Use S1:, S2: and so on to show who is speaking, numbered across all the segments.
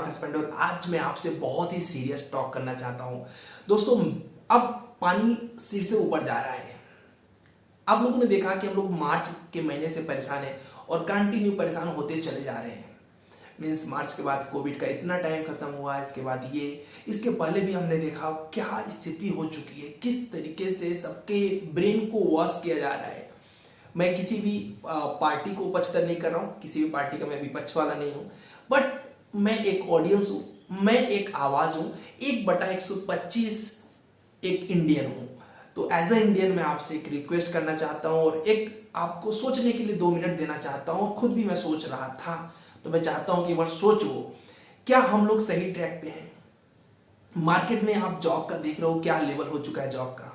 S1: Smart husband और आज मैं आपसे बहुत ही सीरियस टॉक करना चाहता हूं। दोस्तों, अब पानी सिर से ऊपर जा रहा है। आप लोगों ने देखा कि हम लोग मार्च के महीने से परेशान हैं और कंटिन्यू परेशान होते चले जा रहे हैं। मीन्स मार्च के बाद कोविड का इतना टाइम खत्म हुआ, इसके बाद इसके पहले भी हमने देखा क्या स्थिति हो चुकी है, किस तरीके से सबके ब्रेन को वॉश किया जा रहा है। मैं किसी भी पार्टी को उपस्थित नहीं कर रहा हूँ, किसी भी पार्टी का मैं विपक्ष वाला नहीं हूँ, बट मैं एक ऑडियंस हूँ, मैं एक आवाज हूँ, 1/125 एक इंडियन हूँ। तो एज अ इंडियन मैं आपसे एक रिक्वेस्ट करना चाहता हूँ और एक आपको सोचने के लिए 2 मिनट देना चाहता हूँ। खुद भी मैं सोच रहा था, तो मैं चाहता हूँ कि एक बार सोचो, क्या हम लोग सही ट्रैक पे हैं? मार्केट में आप जॉब का देख रहे हो, क्या लेवल हो चुका है जॉब का,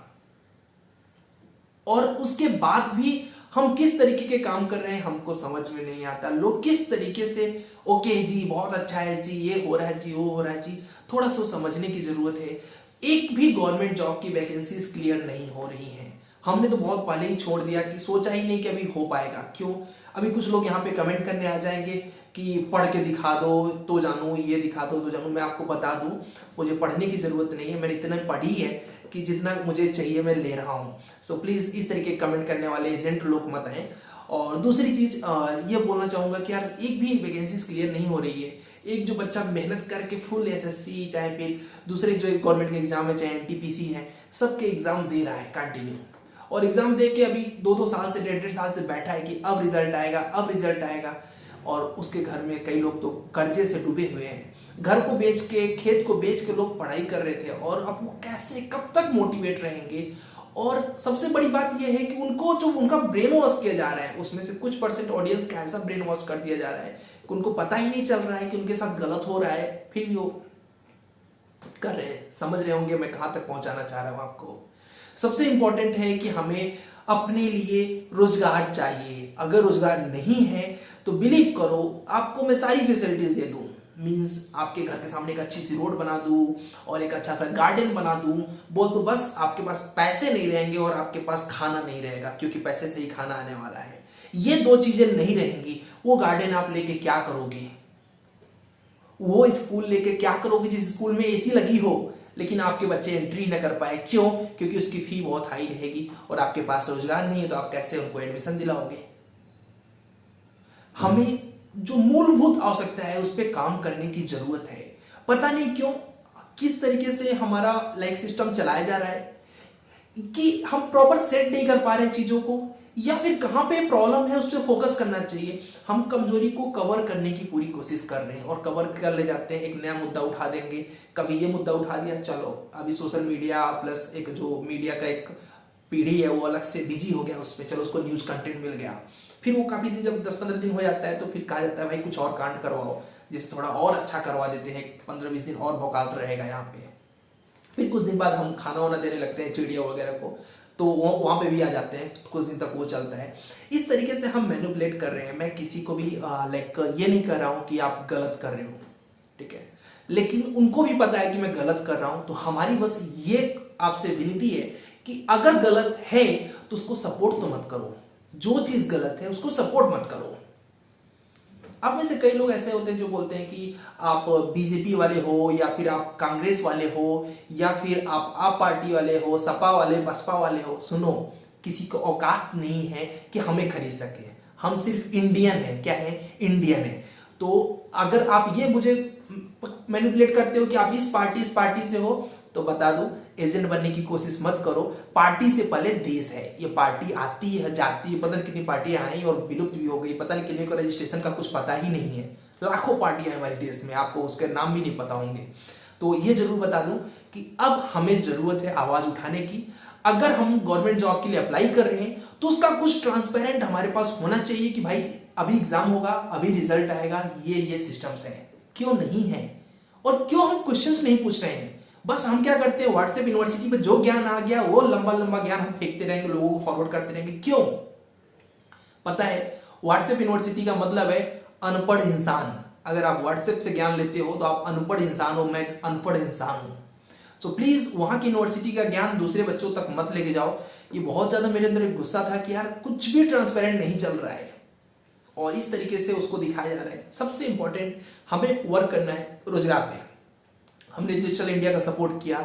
S1: और उसके बाद भी हम किस तरीके के काम कर रहे हैं हमको समझ में नहीं आता। लोग किस तरीके से ओके जी बहुत अच्छा है जी, ये हो रहा है जी, वो हो रहा है जी, थोड़ा सा समझने की जरूरत है। एक भी गवर्नमेंट जॉब की वैकेंसीज क्लियर नहीं हो रही हैं। हमने तो बहुत पहले ही छोड़ दिया, कि सोचा ही नहीं कि अभी हो पाएगा। क्यों? अभी कुछ लोग यहाँ पे कमेंट करने आ जाएंगे कि पढ़ के दिखा दो तो जानू, ये दिखा दो तो जानू। मैं आपको बता दूं, मुझे पढ़ने की जरूरत नहीं है, मैंने इतना पढ़ी है कि जितना मुझे चाहिए मैं ले रहा हूँ। सो प्लीज इस तरीके कमेंट करने वाले एजेंट लोग मत आए। और दूसरी चीज ये बोलना चाहूंगा कि यार एक भी वैकेंसीज क्लियर नहीं हो रही है। एक जो बच्चा मेहनत करके फुल एसएससी, चाहे फिर दूसरे जो गवर्नमेंट के एग्जाम है, चाहे एनटीपीसी है, सबके एग्जाम दे रहा है कंटिन्यू, और एग्जाम दे के अभी 2-2 साल से 1.5 साल से बैठा है कि अब रिजल्ट आएगा, अब रिजल्ट आएगा। और उसके घर में कई लोग तो कर्जे से डूबे हुए हैं, घर को बेच के, खेत को बेच के लोग पढ़ाई कर रहे थे, और अब वो कैसे कब तक मोटिवेट रहेंगे? और सबसे बड़ी बात यह है कि उनको जो उनका ब्रेन वॉश किया जा रहा है, उसमें से कुछ परसेंट ऑडियंस का ऐसा ब्रेन वॉश कर दिया जा रहा है कि उनको पता ही नहीं चल रहा है कि उनके साथ गलत हो रहा है, फिर भी वो कर रहे हैं। समझ रहे होंगे मैं कहां तक पहुंचाना चाह रहा हूं आपको। सबसे इंपॉर्टेंट है कि हमें अपने लिए रोजगार चाहिए। अगर रोजगार नहीं है तो बिलीव करो, आपको मैं सारी फैसिलिटीज दे दूं। मींस आपके घर के सामने एक अच्छी सी रोड बना दूं और एक अच्छा सा गार्डन बना दूं, बोल तो बस आपके पास पैसे नहीं रहेंगे और आपके पास खाना नहीं रहेगा, क्योंकि पैसे से ही खाना आने वाला है। ये 2 चीजें नहीं रहेंगी, वो गार्डन आप लेके क्या करोगे? वो स्कूल लेके क्या करोगे जिस स्कूल में एसी लगी हो लेकिन आपके बच्चे एंट्री न कर पाए? क्यों? क्योंकि उसकी फी बहुत हाई रहेगी और आपके पास रोजगार नहीं है, तो आप कैसे उनको एडमिशन दिलाओगे? हमें जो मूलभूत आवश्यकता है उस पर काम करने की जरूरत है। पता नहीं क्यों किस तरीके से हमारा लाइफ सिस्टम चलाया जा रहा है कि हम प्रॉपर सेट नहीं कर पा रहे चीजों को, या फिर कहां पे प्रॉब्लम है उस पर फोकस करना चाहिए। हम कमजोरी को कवर करने की पूरी कोशिश कर रहे हैं और कवर कर ले जाते हैं। एक नया मुद्दा उठा देंगे, कभी ये मुद्दा उठा दिया, चलो अभी सोशल मीडिया प्लस एक जो मीडिया का एक पीढ़ी है वो अलग से बिजी हो गया उस पर, चलो उसको न्यूज कंटेंट मिल गया। फिर वो काफी दिन, जब 10-15 दिन हो जाता है तो फिर कहा जाता है भाई कुछ और कांड करवाओ, जिससे थोड़ा और अच्छा करवा देते हैं, 15-20 दिन और भौकाल रहेगा यहाँ पे। फिर कुछ दिन बाद हम खाना वाना देने लगते हैं चिड़िया वगैरह को, तो वहां पे भी आ जाते हैं, कुछ दिन तक वो चलता है। इस तरीके से हम मैनिपुलेट कर रहे हैं। मैं किसी को भी लाइक ये नहीं कर रहा हूं कि आप गलत कर रहे हो, ठीक है, लेकिन उनको भी पता है कि मैं गलत कर रहा हूं। तो हमारी बस ये आपसे विनती है कि अगर गलत है तो उसको सपोर्ट तो मत करो, जो चीज गलत है उसको सपोर्ट मत करो। आप में से कई लोग ऐसे होते हैं जो बोलते हैं कि आप बीजेपी वाले हो, या फिर आप कांग्रेस वाले हो, या फिर आप पार्टी वाले हो, सपा वाले, बसपा वाले हो। सुनो, किसी को औकात नहीं है कि हमें खरीद सके। हम सिर्फ इंडियन है। क्या है? इंडियन है। तो अगर आप ये मुझे मैनिपुलेट करते हो कि आप इस पार्टी से हो, तो बता दो एजेंट बनने की कोशिश मत करो। पार्टी से पहले देश है। ये पार्टी आती है, जाती है, पता नहीं कितनी पार्टियां आई और विलुप्त भी हो गई, पता नहीं कितने को रजिस्ट्रेशन का कुछ पता ही नहीं है। लाखों पार्टियां हमारे देश में, आपको उसके नाम भी नहीं पता होंगे। तो ये जरूर बता दूं कि अब हमें जरूरत है आवाज उठाने की। अगर हम गवर्नमेंट जॉब के लिए अप्लाई कर रहे हैं तो उसका कुछ ट्रांसपेरेंट हमारे पास होना चाहिए कि भाई अभी एग्जाम होगा, अभी रिजल्ट आएगा, ये सिस्टम्स है। क्यों नहीं है? और क्यों हम क्वेश्चंस नहीं पूछ रहे हैं? बस हम क्या करते हैं, व्हाट्सएप यूनिवर्सिटी पे जो ज्ञान आ गया वो लंबा लंबा ज्ञान हम फेंकते रहेंगे, लोगों को फॉरवर्ड करते रहेंगे। क्यों? पता है, व्हाट्सएप यूनिवर्सिटी का मतलब है अनपढ़ इंसान। अगर आप व्हाट्सएप से ज्ञान लेते हो तो आप अनपढ़ इंसान हो, मैं अनपढ़ इंसान हूं। सो प्लीज वहां की यूनिवर्सिटी का ज्ञान दूसरे बच्चों तक मत लेके जाओ। ये बहुत ज्यादा मेरे अंदर एक गुस्सा था कि यार कुछ भी ट्रांसपेरेंट नहीं चल रहा है। और इस तरीके से उसको दिखाया जा रहा है। सबसे इंपॉर्टेंट हमें वर्क करना है रोजगार पे। हमने डिजिटल इंडिया का सपोर्ट किया,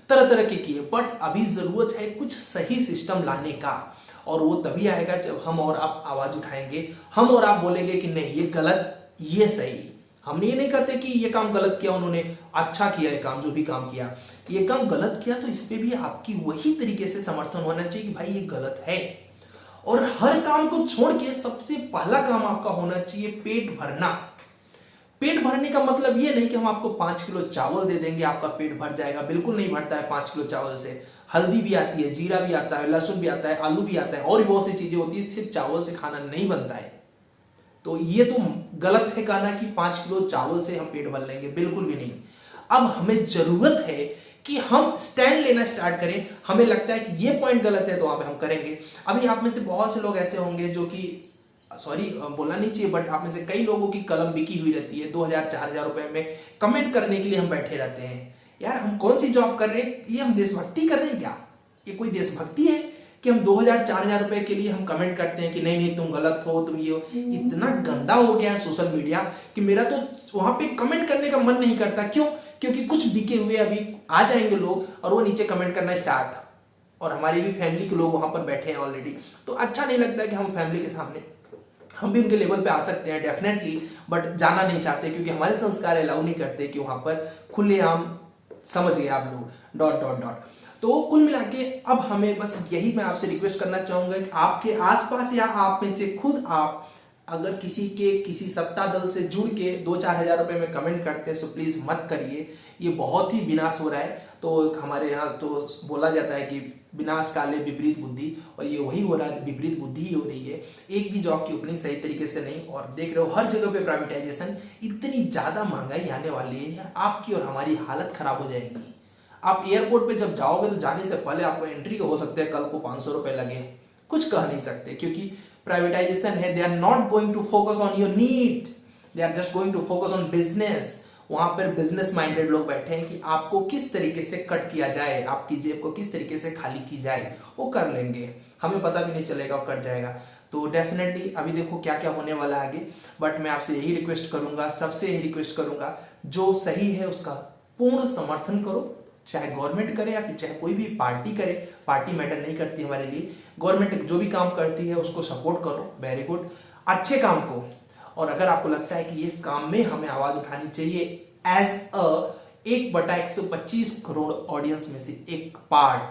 S1: तरह तरह के किए, बट अभी जरूरत है कुछ सही सिस्टम लाने का, और वो तभी आएगा जब हम और आप आवाज उठाएंगे, हम और आप बोलेंगे कि नहीं ये गलत ये सही। हमने ये नहीं कहते कि ये काम गलत किया उन्होंने, अच्छा किया ये काम, जो भी काम किया ये काम गलत किया, तो इस पे भी आपकी वही तरीके से समर्थन होना चाहिए कि भाई ये गलत है। और हर काम को छोड़ के सबसे पहला काम आपका होना चाहिए पेट भरना। पेट भरने का मतलब ये नहीं कि हम आपको 5 किलो चावल दे देंगे आपका पेट भर जाएगा, बिल्कुल नहीं भरता है 5 किलो चावल से। हल्दी भी आती है, जीरा भी आता है, लहसुन भी आता है, आलू भी आता है, और भी बहुत सी चीजें होती है, सिर्फ चावल से खाना नहीं बनता है। तो ये तो गलत है कहना कि 5 किलो चावल से हम पेट भर लेंगे, बिल्कुल भी नहीं। अब हमें जरूरत है कि हम स्टैंड लेना स्टार्ट करें। हमें लगता है कि ये पॉइंट गलत है तो वहां पे हम करेंगे। अभी आप में से बहुत से लोग ऐसे होंगे जो कि, सॉरी बोलना नहीं चाहिए, बट आप में से कई लोगों की कलम बिकी हुई रहती है 2000-4000 रुपए में, कमेंट करने के लिए हम बैठे रहते हैं। यार हम कौन सी जॉब कर रहे हैं, ये हम देशभक्ति कर रहे हैं क्या? ये कोई देशभक्ति है कि हम 2000-4000 रुपए के लिए हम कमेंट करते हैं कि नहीं नहीं तुम गलत हो, तुम ये हो? इतना गंदा हो गया है सोशल मीडिया कि मेरा तो वहां पे कमेंट करने का मन नहीं करता। क्यों? क्योंकि कुछ बिके हुए अभी आ जाएंगे लोग और वो नीचे कमेंट करना स्टार्ट, और हमारी भी फैमिली के लोग वहां पर बैठे हैं ऑलरेडी। तो अच्छा नहीं लगता है कि हम फैमिली के सामने, हम भी उनके लेवल पे आ सकते हैं डेफिनेटली, बट जाना नहीं चाहते क्योंकि हमारे संस्कार अलाउ नहीं करते कि वहां पर खुलेआम, समझ गए आप लोग, डॉट डॉट डॉट। तो कुल मिला के अब हमें बस यही मैं आपसे रिक्वेस्ट करना चाहूंगा कि आपके आसपास या आप में से खुद आप अगर किसी सत्ता दल से जुड़ के 2-4 हजार रुपए में कमेंट करते हैं सो प्लीज मत करिए। ये बहुत ही विनाश हो रहा है। तो हमारे यहाँ तो बोला जाता है कि विनाश काले विपरीत बुद्धि, और ये वही हो रहा है, विपरीत बुद्धि ही हो रही है। एक भी जॉब की ओपनिंग सही तरीके से नहीं, और देख रहे हो हर जगह पे प्राइवेटाइजेशन। इतनी ज्यादा महंगाई आने वाली है, आपकी और हमारी हालत खराब हो जाएगी। आप एयरपोर्ट पे जब जाओगे तो जाने से पहले आपको एंट्री हो सकते हैं कल को 500 रुपए लगे, कुछ कह नहीं सकते, क्योंकि प्राइवेटाइजेशन है। They are not going to focus on your need, they are just going to focus on business. वहां पर बिजनेस माइंडेड लोग बैठे हैं कि आपको किस तरीके से कट किया जाए, आपकी जेब को किस तरीके से खाली की जाए, वो कर लेंगे, हमें पता भी नहीं चलेगा वो कट जाएगा। तो डेफिनेटली अभी देखो क्या क्या होने वाला है आगे। बट मैं आपसे यही रिक्वेस्ट करूंगा, सबसे यही रिक्वेस्ट करूंगा, जो सही है उसका पूर्ण समर्थन करो, चाहे गवर्नमेंट करे या फिर चाहे कोई भी पार्टी करे, पार्टी मैटर नहीं करती हमारे लिए। गवर्नमेंट जो भी काम करती है उसको सपोर्ट करो, वेरी गुड, अच्छे काम को। और अगर आपको लगता है कि इस काम में हमें आवाज उठानी चाहिए एज अ 1/125 करोड़ ऑडियंस में से एक पार्ट,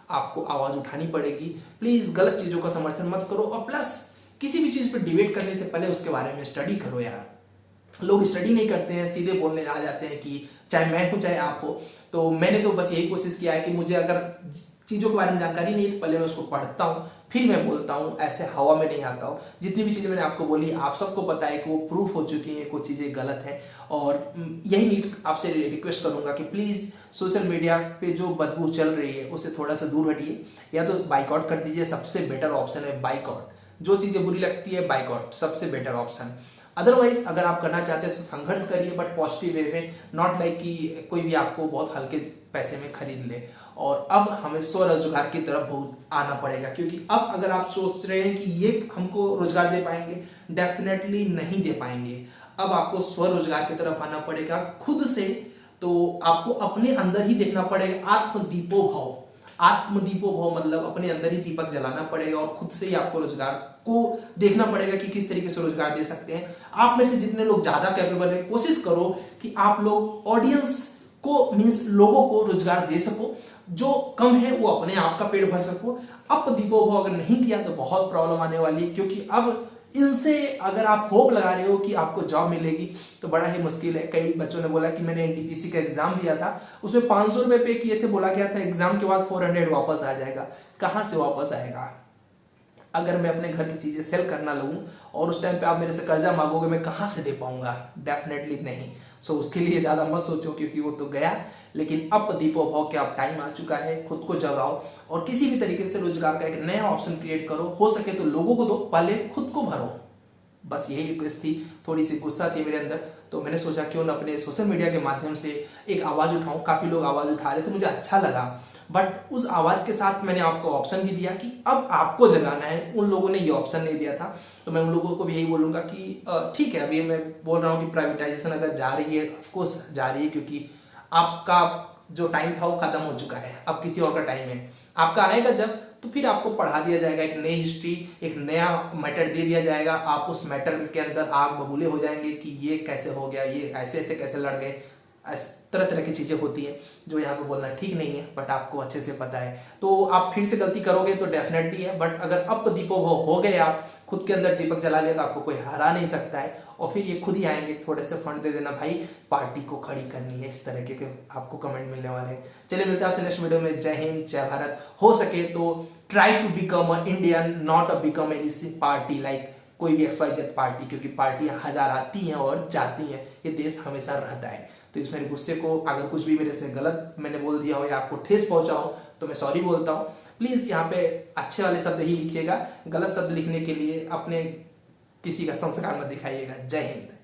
S1: आपको आवाज उठानी पड़ेगी। प्लीज गलत चीजों का समर्थन मत करो, और प्लस किसी भी चीज पर डिबेट करने से पहले उसके बारे में स्टडी करो। यार लोग स्टडी नहीं करते हैं, सीधे बोलने आ जाते हैं कि चाहे मैं हूं चाहे आप हो। तो मैंने तो बस यही कोशिश किया है कि मुझे अगर चीजों के बारे में जानकारी नहीं है तो पहले मैं उसको पढ़ता हूं, फिर मैं बोलता हूं, ऐसे हवा में नहीं आता हूं। जितनी भी चीजें मैंने आपको बोली आप सबको पता है कि वो प्रूफ हो चुकी है, कुछ चीजें गलत है। और यही नीड आपसे रिक्वेस्ट करूंगा कि प्लीज सोशल मीडिया पे जो बदबू चल रही है उससे थोड़ा सा दूर हटिए, या तो बाइकआउट कर दीजिए, सबसे बेटर ऑप्शन है बाइकआउट। जो चीजें बुरी लगती है बाइकआउट सबसे बेटर ऑप्शन। अदरवाइज अगर आप करना चाहते हैं तो संघर्ष करिए, बट पॉजिटिव वे में, नॉट लाइक कि कोई भी आपको बहुत हल्के पैसे में खरीद ले। और अब हमें स्वरोजगार की तरफ बहुत आना पड़ेगा, क्योंकि अब अगर आप सोच रहे हैं कि ये हमको रोजगार दे पाएंगे, डेफिनेटली नहीं दे पाएंगे। अब आपको स्वरोजगार की तरफ आना पड़ेगा खुद से। तो आपको अपने अंदर ही देखना पड़ेगा, आत्मदीपो भव। आत्मदीपो भव मतलब अपने अंदर ही दीपक जलाना पड़ेगा, और खुद से ही आपको रोजगार को देखना पड़ेगा कि किस तरीके से रोजगार दे सकते हैं। आप में से जितने लोग ज्यादा कैपेबल है, कोशिश करो कि आप लोग ऑडियंस को, मींस लोगों को रोजगार दे सको। जो कम है वो अपने आप का पेट भर सको। अब दीपो भव अगर नहीं किया तो बहुत प्रॉब्लम आने वाली है, क्योंकि अब इनसे अगर आप होप लगा रहे हो कि आपको जॉब मिलेगी तो बड़ा ही मुश्किल है। कई बच्चों ने बोला कि मैंने एनटीपीसी का एग्जाम दिया था, उसमें 500 रुपए पे किए थे, बोला गया था एग्जाम के बाद 400 वापस आ जाएगा। कहां से वापस आएगा? अगर मैं अपने घर की चीजें सेल करना लगूं और उस टाइम पे आप मेरे से कर्जा मांगोगे, मैं कहां से दे पाऊंगा? डेफिनेटली नहीं। सो उसके लिए ज्यादा मत सोचो, क्योंकि वो तो गया। लेकिन अब दीपो भव के अब टाइम आ चुका है, खुद को जगाओ और किसी भी तरीके से रोजगार का एक नया ऑप्शन क्रिएट करो। हो सके तो लोगों को दो, पहले खुद को भरो। बस यही रिक्वेस्ट थी, थोड़ी सी गुस्सा थी मेरे अंदर तो मैंने सोचा क्यों ना अपने सोशल मीडिया के माध्यम से एक आवाज़ उठाऊं। काफ़ी लोग आवाज़ उठा रहे थे, मुझे अच्छा लगा, बट उस आवाज़ के साथ मैंने आपको ऑप्शन भी दिया कि अब आपको जगाना है। उन लोगों ने ये ऑप्शन नहीं दिया था, तो मैं उन लोगों को भी यही बोलूँगा कि ठीक है, अभी मैं बोल रहा हूँ कि प्राइवेटाइजेशन अगर जा रही है, ऑफकोर्स जा रही है, क्योंकि आपका जो टाइम था वो खत्म हो चुका है, अब किसी और का टाइम है। आपका आएगा जब, तो फिर आपको पढ़ा दिया जाएगा एक नई हिस्ट्री, एक नया मैटर दे दिया जाएगा। आप उस मैटर के अंदर आग बबूले हो जाएंगे कि ये कैसे हो गया, ये ऐसे ऐसे कैसे लड़ गए। तरह तरह की चीज़ें होती हैं जो यहाँ पे बोलना ठीक नहीं है, बट आपको अच्छे से पता है। तो आप फिर से गलती करोगे तो डेफिनेटली है, बट अगर अब दीपो हो गए, आप खुद के अंदर दीपक जला लिया, तो आपको कोई हरा नहीं सकता है। और फिर ये खुद ही आएंगे, थोड़े से फंड दे देना भाई, पार्टी को खड़ी करनी है, इस तरह के आपको कमेंट मिलने वाले हैं। चलिए मिलता है नेक्स्ट वीडियो में। जय हिंद, जय भारत। हो सके तो try to become a Indian, not a become any party like कोई भी XYZ पार्टी, क्योंकि पार्टियां हजार आती हैं और जाती हैं, ये देश हमेशा रहता है। तो इस मेरे गुस्से को, अगर कुछ भी मेरे से गलत मैंने बोल दिया हो या आपको ठेस पहुंचा हो, तो मैं सॉरी बोलता हूँ। प्लीज़ यहाँ पे अच्छे वाले शब्द ही लिखिएगा, गलत शब्द लिखने के लिए अपने किसी का संस्कार मत दिखाइएगा। जय हिंद।